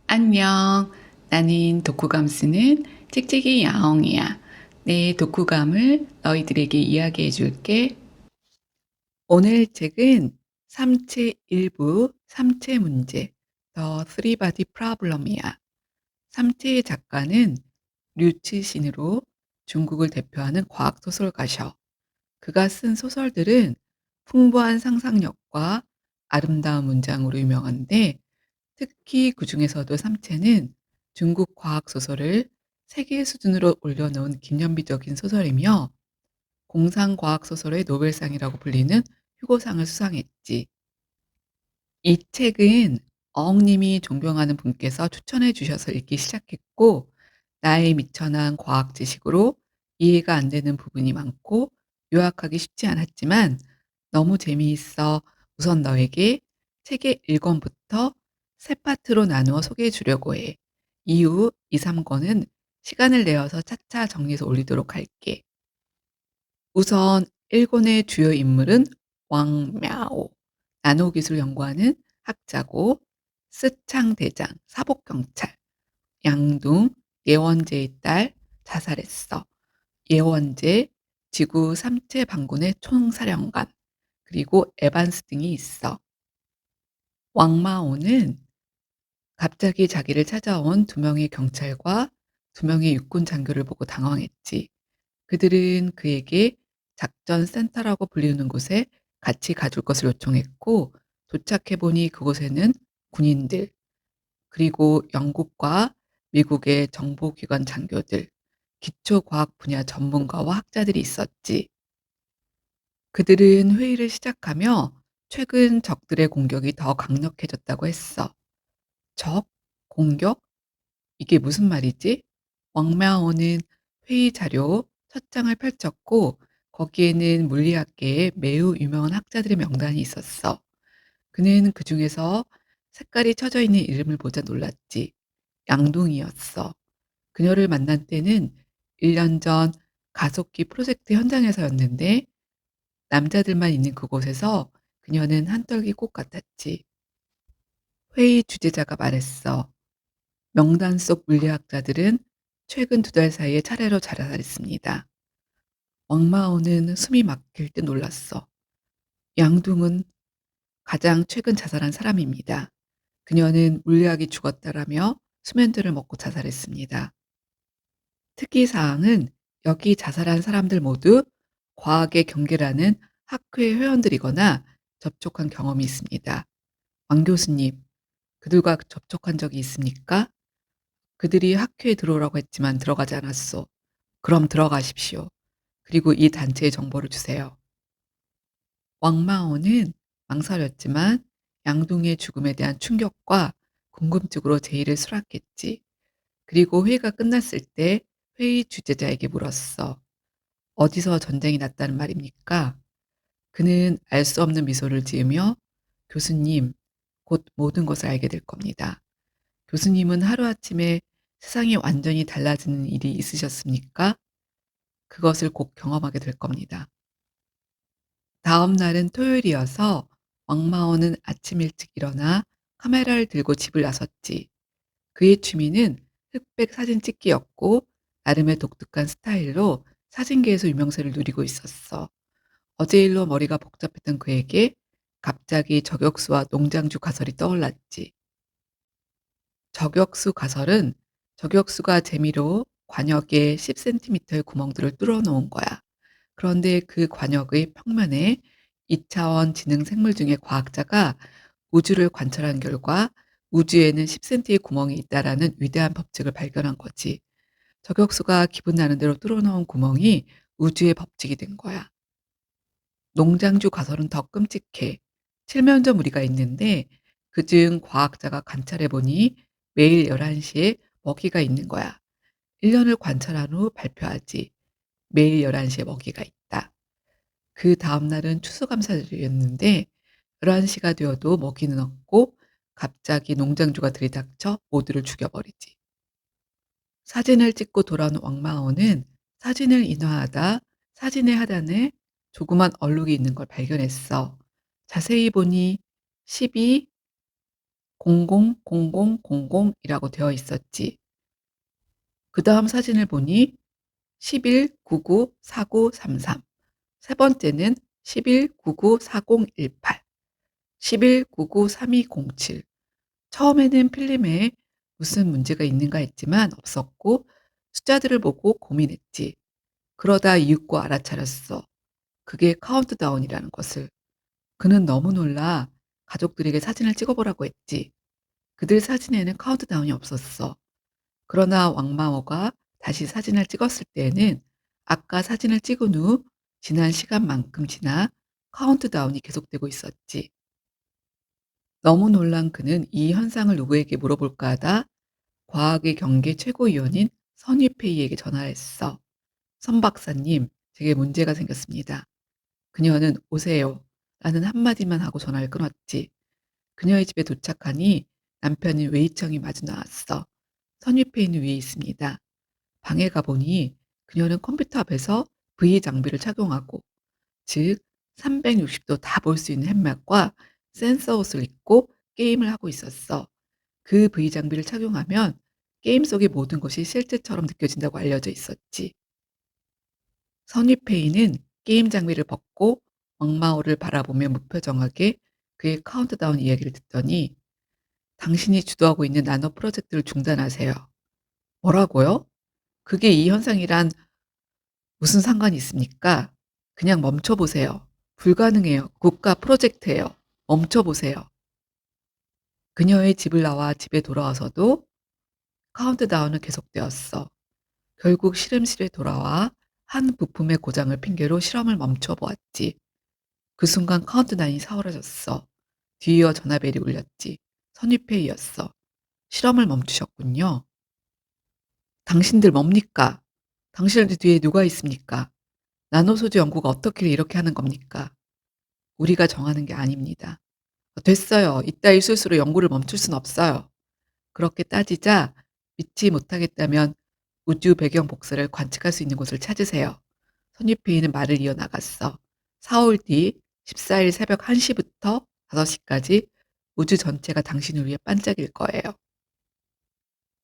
안녕. 나는 독후감 쓰는 찍찍이 야옹이야. 내 독후감을 너희들에게 이야기해 줄게. 오늘 책은 삼체 일부 삼체 문제, The Three Body Problem이야. 삼체의 작가는 류치신으로 중국을 대표하는 과학 소설가셔. 그가 쓴 소설들은 풍부한 상상력과 아름다운 문장으로 유명한데 특히 그중에서도 삼체는 중국 과학 소설을 세계 수준으로 올려놓은 기념비적인 소설이며 공상과학 소설의 노벨상이라고 불리는 휴고상을 수상했지. 이 책은 어흥님이 존경하는 분께서 추천해 주셔서 읽기 시작했고 나의 미천한 과학 지식으로 이해가 안 되는 부분이 많고 요약하기 쉽지 않았지만 너무 재미있어 우선 너에게 책의 1권부터 세 파트로 나누어 소개해 주려고 해. 이후 2, 3권은 시간을 내어서 차차 정리해서 올리도록 할게. 우선 1권의 주요 인물은 왕미ao, 나노기술 연구하는 학자고 스창대장, 사복경찰, 양둥, 예원제의 딸, 자살했어. 예원제, 지구 삼체 반군의 총사령관, 그리고 에반스 등이 있어. 왕마오는 갑자기 자기를 찾아온 두 명의 경찰과 두 명의 육군 장교를 보고 당황했지. 그들은 그에게 작전 센터라고 불리는 곳에 같이 가줄 것을 요청했고 도착해 보니 그곳에는 군인들 그리고 영국과 미국의 정보기관 장교들, 기초과학 분야 전문가와 학자들이 있었지. 그들은 회의를 시작하며 최근 적들의 공격이 더 강력해졌다고 했어. 적? 공격? 이게 무슨 말이지? 왕마오는 회의 자료 첫 장을 펼쳤고 거기에는 물리학계의 매우 유명한 학자들의 명단이 있었어. 그는 그중에서 색깔이 쳐져 있는 이름을 보자 놀랐지. 양동이었어. 그녀를 만난 때는 1년 전 가속기 프로젝트 현장에서였는데 남자들만 있는 그곳에서 그녀는 한떨기 꽃 같았지. 회의 주재자가 말했어. 명단 속 물리학자들은 최근 2달 사이에 차례로 자살했습니다. 왕마오는 숨이 막힐 듯 놀랐어. 양둥은 가장 최근 자살한 사람입니다. 그녀는 물리학이 죽었다라며 수면제를 먹고 자살했습니다. 특이사항은 여기 자살한 사람들 모두 과학의 경계라는 학회 회원들이거나 접촉한 경험이 있습니다. 왕 교수님, 그들과 접촉한 적이 있습니까? 그들이 학회에 들어오라고 했지만 들어가지 않았소. 그럼 들어가십시오. 그리고 이 단체의 정보를 주세요. 왕마오는 망설였지만 양동이의 죽음에 대한 충격과 궁금증으로 제의를 수락했지. 그리고 회의가 끝났을 때 회의 주재자에게 물었어. 어디서 전쟁이 났다는 말입니까? 그는 알 수 없는 미소를 지으며 교수님, 곧 모든 것을 알게 될 겁니다. 교수님은 하루아침에 세상이 완전히 달라지는 일이 있으셨습니까? 그것을 곧 경험하게 될 겁니다. 다음 날은 토요일이어서 왕마오는 아침 일찍 일어나 카메라를 들고 집을 나섰지. 그의 취미는 흑백 사진 찍기였고 나름의 독특한 스타일로 사진계에서 유명세를 누리고 있었어. 어제 일로 머리가 복잡했던 그에게 갑자기 저격수와 농장주 가설이 떠올랐지. 저격수 가설은 저격수가 재미로 관역에 10cm의 구멍들을 뚫어 놓은 거야. 그런데 그 관역의 평면에 2차원 지능 생물 중에 과학자가 우주를 관찰한 결과 우주에는 10cm의 구멍이 있다라는 위대한 법칙을 발견한 거지. 저격수가 기분 나는 대로 뚫어 놓은 구멍이 우주의 법칙이 된 거야. 농장주 가설은 더 끔찍해. 칠면조 무리가 있는데 그중 과학자가 관찰해 보니 매일 11시에 먹이가 있는 거야. 1년을 관찰한 후 발표하지. 매일 11시에 먹이가 있다. 그다음 날은 추수감사절이었는데 11시가 되어도 먹이는 없고 갑자기 농장주가 들이닥쳐 모두를 죽여버리지. 사진을 찍고 돌아온 왕마오는 사진을 인화하다 사진의 하단에 조그만 얼룩이 있는 걸 발견했어. 자세히 보니 12, 0000이라고 되어 있었지. 그다음 사진을 보니 11994933, 세 번째는 11994018, 11993207. 처음에는 필름에 무슨 문제가 있는가 했지만 없었고 숫자들을 보고 고민했지. 그러다 이윽고 알아차렸어. 그게 카운트다운이라는 것을. 그는 너무 놀라 가족들에게 사진을 찍어보라고 했지. 그들 사진에는 카운트다운이 없었어. 그러나 왕마오가 다시 사진을 찍었을 때에는 아까 사진을 찍은 후 지난 시간만큼 지나 카운트다운이 계속되고 있었지. 너무 놀란 그는 이 현상을 누구에게 물어볼까 하다 과학의 경계 최고위원인 선휘페이에게 전화를 했어. 선 박사님, 제게 문제가 생겼습니다. 그녀는 오세요. 라는 한마디만 하고 전화를 끊었지. 그녀의 집에 도착하니 남편인 웨이청이 마주 나왔어. 선휘페이는 위에 있습니다. 방에 가보니 그녀는 컴퓨터 앞에서 V 장비를 착용하고, 즉 360도 다 볼 수 있는 헬멧과 센서 옷을 입고 게임을 하고 있었어. 그 V 장비를 착용하면 게임 속의 모든 것이 실제처럼 느껴진다고 알려져 있었지. 선휘페이는 게임 장비를 벗고 엉마오를 바라보며 무표정하게 그의 카운트다운 이야기를 듣더니 당신이 주도하고 있는 나노 프로젝트를 중단하세요. 뭐라고요? 그게 이 현상이란 무슨 상관이 있습니까? 그냥 멈춰보세요. 불가능해요. 국가 프로젝트예요. 멈춰보세요. 그녀의 집을 나와 집에 돌아와서도 카운트다운은 계속되었어. 결국 실험실에 돌아와 한 부품의 고장을 핑계로 실험을 멈춰보았지. 그 순간 카운트다운이 사라졌어. 뒤이어 전화벨이 울렸지. 선입회의였어. 실험을 멈추셨군요. 당신들 뭡니까? 당신들 뒤에 누가 있습니까? 나노소재 연구가 어떻게 이렇게 하는 겁니까? 우리가 정하는 게 아닙니다. 됐어요. 이따위 술수로 연구를 멈출 순 없어요. 그렇게 따지자 믿지 못하겠다면 우주 배경 복사를 관측할 수 있는 곳을 찾으세요. 손익회의는 말을 이어나갔어. 4월 뒤 14일 새벽 1시부터 5시까지 우주 전체가 당신을 위해 반짝일 거예요.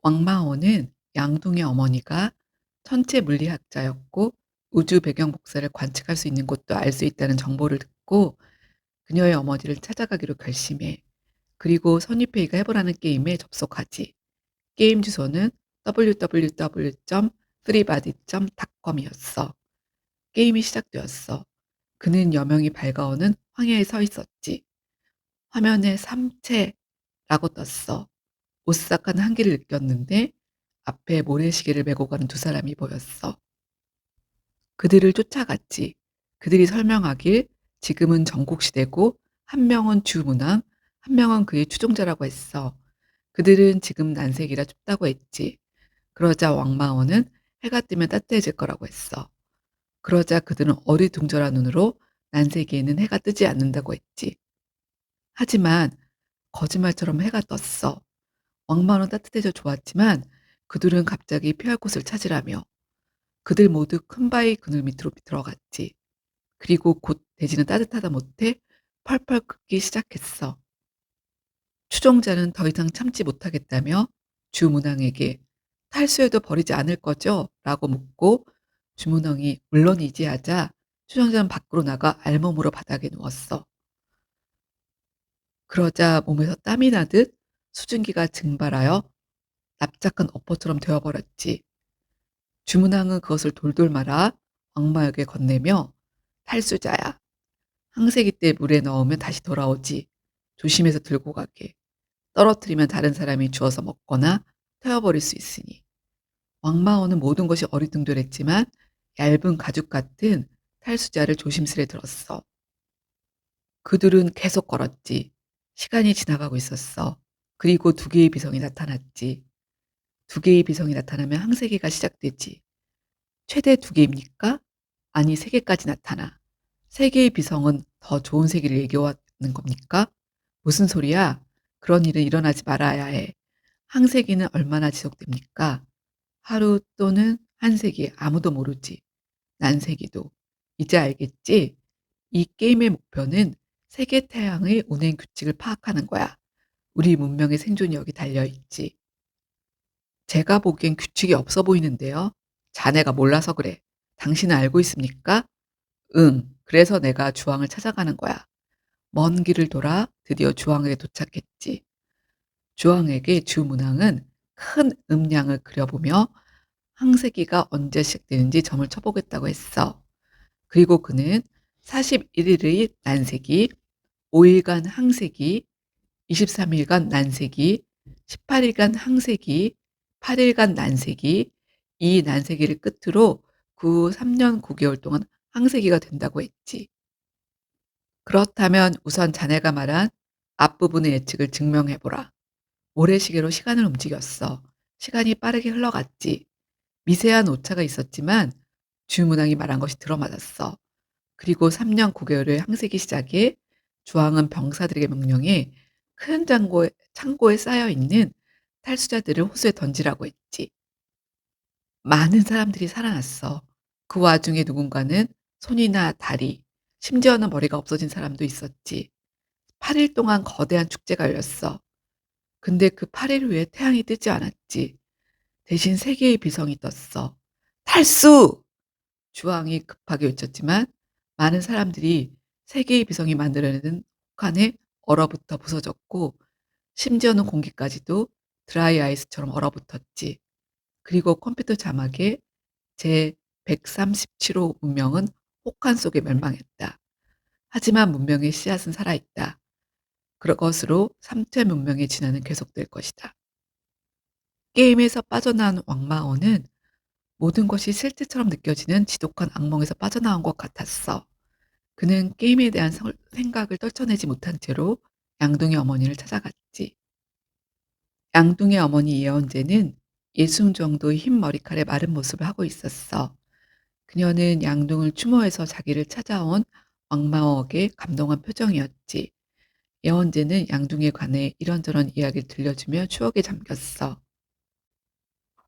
왕마오는 양동의 어머니가 천체 물리학자였고 우주 배경 복사를 관측할 수 있는 곳도 알 수 있다는 정보를 듣고 그녀의 어머니를 찾아가기로 결심해. 그리고 선입회의가 해보라는 게임에 접속하지. 게임 주소는 www.3body.com이었어. 게임이 시작되었어. 그는 여명이 밝아오는 황야에 서 있었지. 화면에 삼체라고 떴어. 오싹한 한기를 느꼈는데 앞에 모래시계를 메고 가는 두 사람이 보였어. 그들을 쫓아갔지. 그들이 설명하길 지금은 전국시대고 한 명은 주문왕, 한 명은 그의 추종자라고 했어. 그들은 지금 난색이라 춥다고 했지. 그러자 왕마오는 해가 뜨면 따뜻해질 거라고 했어. 그러자 그들은 어리둥절한 눈으로 난세기에는 해가 뜨지 않는다고 했지. 하지만 거짓말처럼 해가 떴어. 왕마오는 따뜻해져 좋았지만 그들은 갑자기 피할 곳을 찾으라며 그들 모두 큰 바위 그늘 밑으로 들어갔지. 그리고 곧 대지는 따뜻하다 못해 펄펄 끓기 시작했어. 추종자는 더 이상 참지 못하겠다며 주문왕에게 탈수해도 버리지 않을 거죠? 라고 묻고 주문왕이 물론이지 하자 추종자는 밖으로 나가 알몸으로 바닥에 누웠어. 그러자 몸에서 땀이 나듯 수증기가 증발하여 납작한 어퍼처럼 되어버렸지. 주문왕은 그것을 돌돌 말아 왕마에게 건네며 탈수자야. 항세기 때 물에 넣으면 다시 돌아오지. 조심해서 들고 가게. 떨어뜨리면 다른 사람이 주워서 먹거나 태워버릴 수 있으니. 왕마오는 모든 것이 어리둥절했지만 얇은 가죽 같은 탈수자를 조심스레 들었어. 그들은 계속 걸었지. 시간이 지나가고 있었어. 그리고 두 개의 비성이 나타났지. 두 개의 비성이 나타나면 항세기가 시작되지. 최대 두 개입니까? 아니, 세 개까지 나타나. 세 개의 비성은 더 좋은 세기를 얘기하는 겁니까? 무슨 소리야? 그런 일은 일어나지 말아야 해. 항세기는 얼마나 지속됩니까? 하루 또는 한 세기, 아무도 모르지. 난세기도. 이제 알겠지? 이 게임의 목표는 세계 태양의 운행 규칙을 파악하는 거야. 우리 문명의 생존이 여기 달려 있지. 제가 보기엔 규칙이 없어 보이는데요. 자네가 몰라서 그래. 당신은 알고 있습니까? 응. 그래서 내가 주왕을 찾아가는 거야. 먼 길을 돌아 드디어 주왕에게 도착했지. 주왕에게 주문왕은 큰 음량을 그려보며 항세기가 언제 시작되는지 점을 쳐보겠다고 했어. 그리고 그는 41일의 난세기, 5일간 항세기, 23일간 난세기, 18일간 항세기, 8일간 난세기, 이 난세기를 끝으로 3년 9개월 동안 항세기가 된다고 했지. 그렇다면 우선 자네가 말한 앞부분의 예측을 증명해 보라. 모래시계로 시간을 움직였어. 시간이 빠르게 흘러갔지. 미세한 오차가 있었지만 주문왕이 말한 것이 들어맞았어. 그리고 3년 9개월의 항세기 시작에 주왕은 병사들에게 명령해 큰 창고에 쌓여 있는 탈수자들을 호수에 던지라고 했지. 많은 사람들이 살아났어. 그 와중에 누군가는 손이나 다리, 심지어는 머리가 없어진 사람도 있었지. 8일 동안 거대한 축제가 열렸어. 근데 그 8일 후에 태양이 뜨지 않았지. 대신 세 개의 비성이 떴어. 탈수! 주왕이 급하게 외쳤지만 많은 사람들이 세 개의 비성이 만들어내는 혹한에 얼어붙어 부서졌고 심지어는 공기까지도 드라이 아이스처럼 얼어붙었지. 그리고 컴퓨터 자막에 제 137호 문명은 혹한 속에 멸망했다. 하지만 문명의 씨앗은 살아있다. 그것으로 3체 문명의 진화는 계속될 것이다. 게임에서 빠져나온 왕마오는 모든 것이 실제처럼 느껴지는 지독한 악몽에서 빠져나온 것 같았어. 그는 게임에 대한 생각을 떨쳐내지 못한 채로 양동의 어머니를 찾아갔지. 양동의 어머니 예언제는 예순 정도의 흰 머리칼에 마른 모습을 하고 있었어. 그녀는 양동을 추모해서 자기를 찾아온 왕마옥에 감동한 표정이었지. 예언제는 양동에 관해 이런저런 이야기를 들려주며 추억에 잠겼어.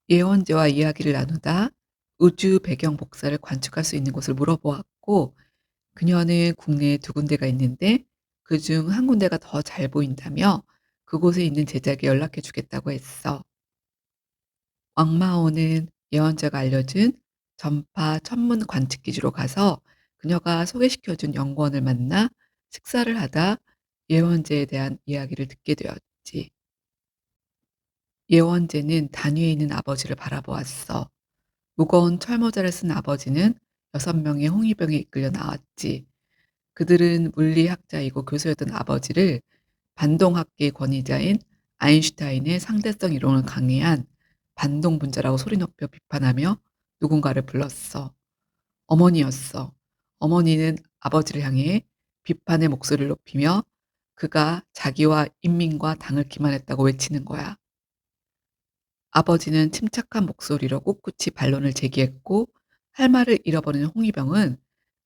예언제와 이야기를 나누다 우주 배경 복사를 관측할 수 있는 곳을 물어보았고 그녀는 국내에 두 군데가 있는데 그중 한 군데가 더 잘 보인다며 그곳에 있는 제자에게 연락해 주겠다고 했어. 왕마오는 예언자가 알려준 전파 천문 관측 기지로 가서 그녀가 소개시켜 준 연구원을 만나 식사를 하다 예언제에 대한 이야기를 듣게 되었지. 예언제는 단위에 있는 아버지를 바라보았어. 무거운 철모자를 쓴 아버지는 6명의 홍위병에 이끌려 나왔지. 그들은 물리학자이고 교수였던 아버지를 반동학계의 권위자인 아인슈타인의 상대성 이론을 강의한 반동분자라고 소리 높여 비판하며 누군가를 불렀어. 어머니였어. 어머니는 아버지를 향해 비판의 목소리를 높이며 그가 자기와 인민과 당을 기만했다고 외치는 거야. 아버지는 침착한 목소리로 꿋꿋이 반론을 제기했고 할 말을 잃어버리는 홍위병은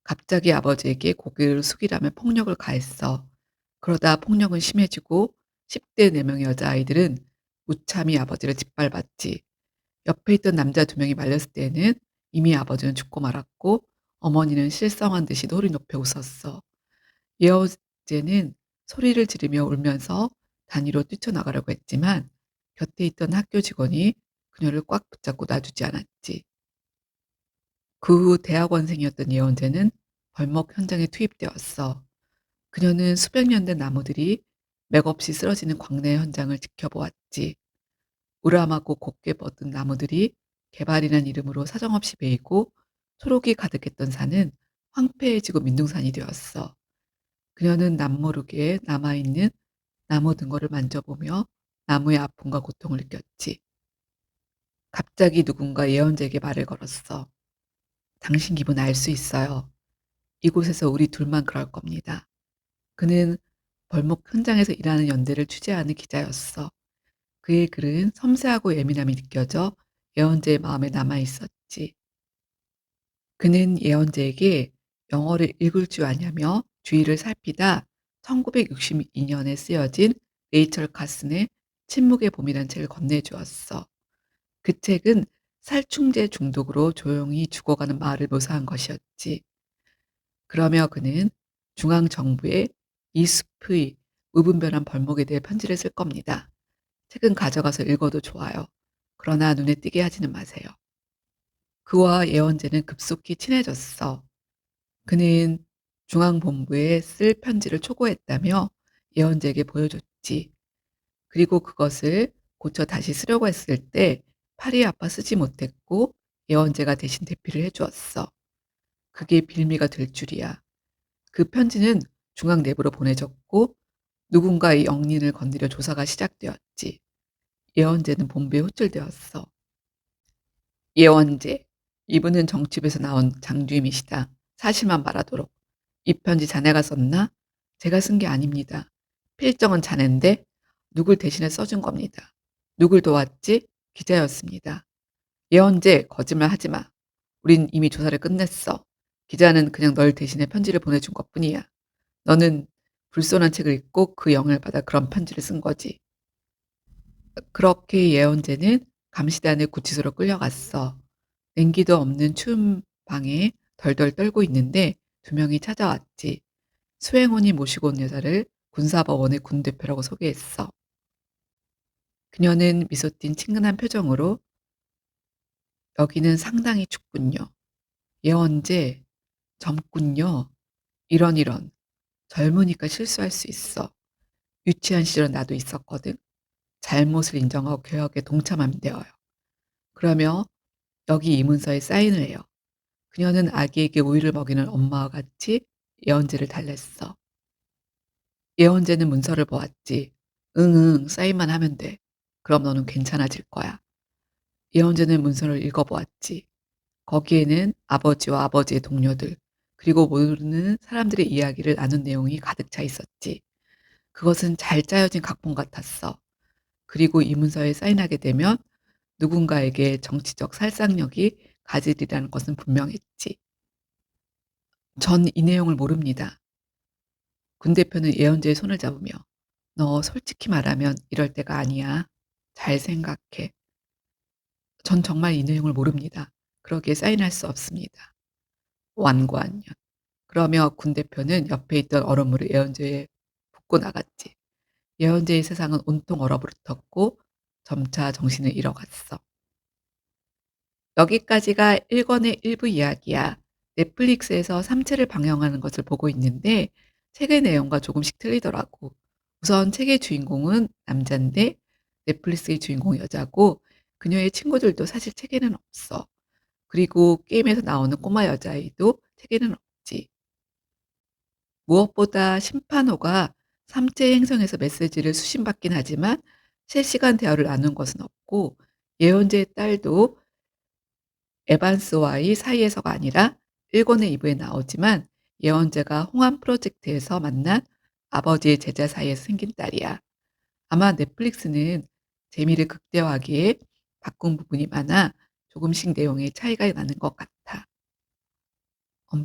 갑자기 아버지에게 고개를 숙이라며 폭력을 가했어. 그러다 폭력은 심해지고 10대 4명의 여자아이들은 무참히 아버지를 짓밟았지. 옆에 있던 남자 2명이 말렸을 때에는 이미 아버지는 죽고 말았고 어머니는 실성한 듯이 소리 높여 웃었어. 예어제는 소리를 지르며 울면서 단위로 뛰쳐나가려고 했지만 곁에 있던 학교 직원이 그녀를 꽉 붙잡고 놔주지 않았지. 그 후 대학원생이었던 예언제는 벌목 현장에 투입되었어. 그녀는 수백 년 된 나무들이 맥없이 쓰러지는 광내 현장을 지켜보았지. 우람하고 곱게 뻗은 나무들이 개발이란 이름으로 사정없이 베이고 초록이 가득했던 산은 황폐해지고 민둥산이 되었어. 그녀는 남모르게 남아있는 나무 등골을 만져보며 나무의 아픔과 고통을 느꼈지. 갑자기 누군가 예언자에게 말을 걸었어. 당신 기분 알 수 있어요. 이곳에서 우리 둘만 그럴 겁니다. 그는 벌목 현장에서 일하는 연대를 취재하는 기자였어. 그의 글은 섬세하고 예민함이 느껴져 예언자의 마음에 남아 있었지. 그는 예언자에게 영어를 읽을 줄 아냐며 주위를 살피다 1962년에 쓰여진 레이첼 카슨의 침묵의 봄이란 책을 건네주었어. 그 책은 살충제 중독으로 조용히 죽어가는 마을을 묘사한 것이었지. 그러며 그는 중앙정부의 이 숲의 무분별한 벌목에 대해 편지를 쓸 겁니다. 책은 가져가서 읽어도 좋아요. 그러나 눈에 띄게 하지는 마세요. 그와 예원재는 급속히 친해졌어. 그는 중앙본부에 쓸 편지를 초고했다며 예원재에게 보여줬지. 그리고 그것을 고쳐 다시 쓰려고 했을 때 팔이 아파 쓰지 못했고 예원재가 대신 대피를 해 주었어. 그게 빌미가 될 줄이야. 그 편지는 중앙 내부로 보내졌고 누군가의 영린을 건드려 조사가 시작되었지. 예원재는 본부에 호출되었어. 예원재. 이분은 정치부에서 나온 장주임이시다. 사실만 말하도록. 이 편지 자네가 썼나? 제가 쓴 게 아닙니다. 필정은 자넨데 누굴 대신해 써준 겁니다. 누굴 도왔지? 기자였습니다. 예언재 거짓말 하지 마. 우린 이미 조사를 끝냈어. 기자는 그냥 널 대신해 편지를 보내준 것뿐이야. 너는 불손한 책을 읽고 그 영향을 받아 그런 편지를 쓴 거지. 그렇게 예언재는 감시단의 구치소로 끌려갔어. 냉기도 없는 추운 방에 덜덜 떨고 있는데 두 명이 찾아왔지. 수행원이 모시고 온 여자를 군사법원의 군 대표라고 소개했어. 그녀는 미소 띤 친근한 표정으로 "여기는 상당히 춥군요. 예언제 젊군요. 이런. 젊으니까 실수할 수 있어. 유치한 시절은 나도 있었거든. 잘못을 인정하고 개혁에 동참하면 되어요." 그러며 여기 이 문서에 사인을 해요. 그녀는 아기에게 우유를 먹이는 엄마와 같이 예언제를 달랬어. 예언제는 문서를 보았지. "응응. 사인만 하면 돼. 그럼 너는 괜찮아질 거야." 예언제는 문서를 읽어보았지. 거기에는 아버지와 아버지의 동료들, 그리고 모르는 사람들의 이야기를 나눈 내용이 가득 차 있었지. 그것은 잘 짜여진 각본 같았어. 그리고 이 문서에 사인하게 되면 누군가에게 정치적 살상력이 가지리라는 것은 분명했지. 전 이 내용을 모릅니다. 군 대표는 예언자의 손을 잡으며 "너 솔직히 말하면 이럴 때가 아니야. 잘 생각해. 전 정말 이 내용을 모릅니다. 그러기에 사인할 수 없습니다." 완고한 년. 그러며 군 대표는 옆에 있던 얼음물을 예언재에 붓고 나갔지. 예언재의 세상은 온통 얼어붙었고 점차 정신을 잃어갔어. 여기까지가 1 권의 일부 이야기야. 넷플릭스에서 3 채를 방영하는 것을 보고 있는데 책의 내용과 조금씩 틀리더라고. 우선 책의 주인공은 남잔데 넷플릭스의 주인공은 여자고 그녀의 친구들도 사실 책에는 없어. 그리고 게임에서 나오는 꼬마 여자아이도 책에는 없지. 무엇보다 심판호가 삼체 행성에서 메시지를 수신받긴 하지만 실시간 대화를 나눈 것은 없고 예언자의 딸도 에반스와의 사이에서가 아니라 1 권의 2 부에 나오지만 예언자가 홍합 프로젝트에서 만난 아버지의 제자 사이에서 생긴 딸이야. 아마 넷플릭스는 재미를 극대화하기에 바꾼 부분이 많아 조금씩 내용에 차이가 나는 것 같아.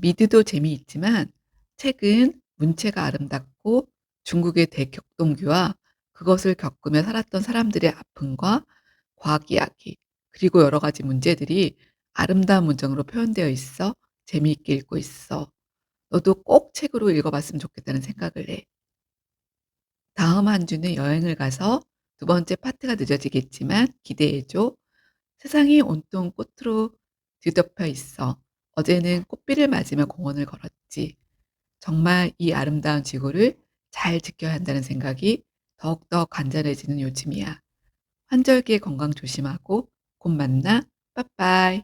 미드도 재미있지만 책은 문체가 아름답고 중국의 대격동기와 그것을 겪으며 살았던 사람들의 아픔과 과학 이야기 그리고 여러 가지 문제들이 아름다운 문장으로 표현되어 있어 재미있게 읽고 있어. 너도 꼭 책으로 읽어봤으면 좋겠다는 생각을 해. 다음 한 주는 여행을 가서 두 번째 파트가 늦어지겠지만 기대해 줘. 세상이 온통 꽃으로 뒤덮여 있어. 어제는 꽃비를 맞으며 공원을 걸었지. 정말 이 아름다운 지구를 잘 지켜야 한다는 생각이 더욱더 간절해지는 요즘이야. 환절기에 건강 조심하고 곧 만나. 빠빠이.